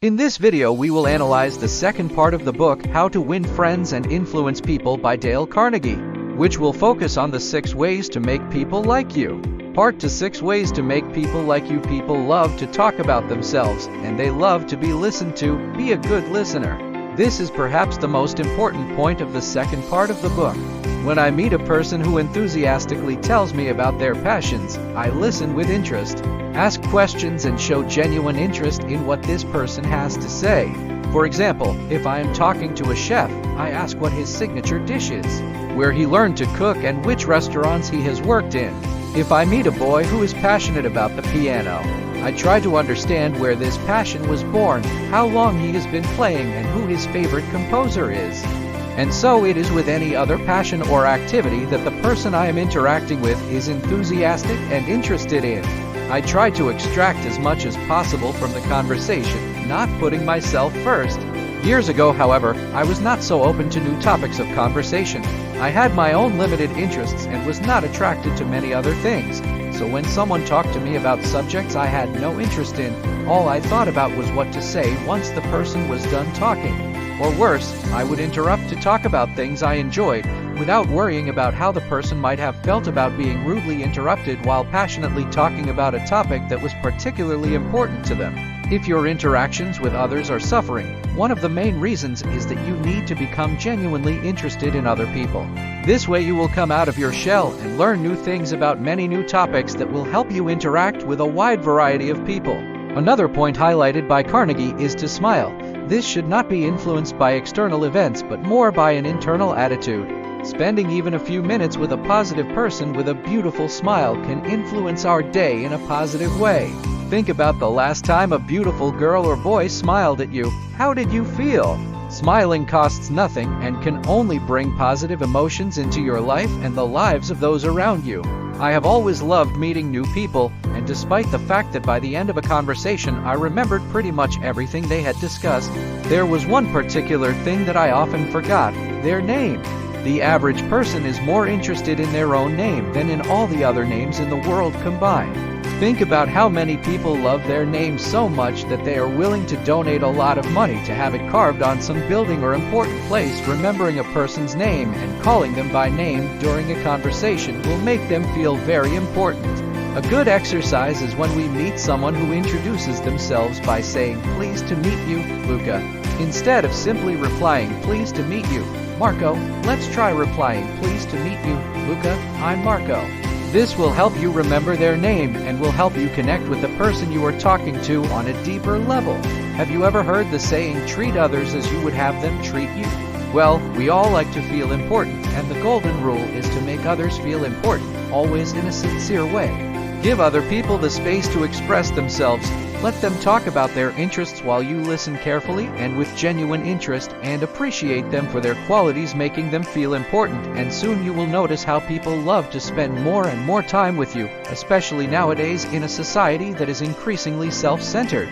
In this video we will analyze the second part of the book How to Win Friends and Influence People by Dale Carnegie, which will focus on the 6 ways to make people like you. Part 2: 6 ways to make people like you. People love to talk about themselves, and they love to be listened to. Be a good listener. This is perhaps the most important point of the second part of the book. When I meet a person who enthusiastically tells me about their passions, I listen with interest, ask questions and show genuine interest in what this person has to say. For example, if I am talking to a chef, I ask what his signature dish is, where he learned to cook and which restaurants he has worked in. If I meet a boy who is passionate about the piano, I try to understand where this passion was born, how long he has been playing, and who his favorite composer is. And so it is with any other passion or activity that the person I am interacting with is enthusiastic and interested in. I try to extract as much as possible from the conversation, not putting myself first. Years ago, however, I was not so open to new topics of conversation. I had my own limited interests and was not attracted to many other things. So when someone talked to me about subjects I had no interest in, all I thought about was what to say once the person was done talking. Or worse, I would interrupt to talk about things I enjoyed, without worrying about how the person might have felt about being rudely interrupted while passionately talking about a topic that was particularly important to them. If your interactions with others are suffering, one of the main reasons is that you need to become genuinely interested in other people. This way you will come out of your shell and learn new things about many new topics that will help you interact with a wide variety of people. Another point highlighted by Carnegie is to smile. This should not be influenced by external events but more by an internal attitude. Spending even a few minutes with a positive person with a beautiful smile can influence our day in a positive way. Think about the last time a beautiful girl or boy smiled at you. How did you feel? Smiling costs nothing and can only bring positive emotions into your life and the lives of those around you. I have always loved meeting new people, and despite the fact that by the end of a conversation I remembered pretty much everything they had discussed, there was one particular thing that I often forgot: their name. The average person is more interested in their own name than in all the other names in the world combined. Think about how many people love their name so much that they are willing to donate a lot of money to have it carved on some building or important place. Remembering a person's name and calling them by name during a conversation will make them feel very important. A good exercise is when we meet someone who introduces themselves by saying, "Pleased to meet you, Luca," instead of simply replying, "Pleased to meet you, Marco." Let's try replying, "Pleased to meet you, Luca, I'm Marco." This will help you remember their name and will help you connect with the person you are talking to on a deeper level. Have you ever heard the saying, "Treat others as you would have them treat you"? Well, we all like to feel important, and the golden rule is to make others feel important, always in a sincere way. Give other people the space to express themselves. Let them talk about their interests while you listen carefully and with genuine interest, and appreciate them for their qualities, making them feel important, and soon you will notice how people love to spend more and more time with you, especially nowadays in a society that is increasingly self-centered.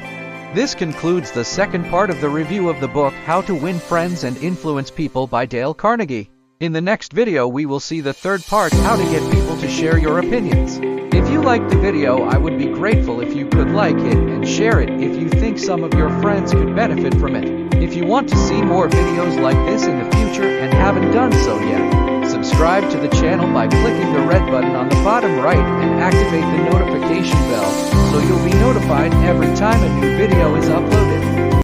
This concludes the second part of the review of the book How to Win Friends and Influence People by Dale Carnegie. In the next video we will see the third part, how to get people to share your opinions. If you liked the video, I would be grateful if you could like it and share it if you think some of your friends could benefit from it. If you want to see more videos like this in the future and haven't done so yet, subscribe to the channel by clicking the red button on the bottom right and activate the notification bell so you'll be notified every time a new video is uploaded.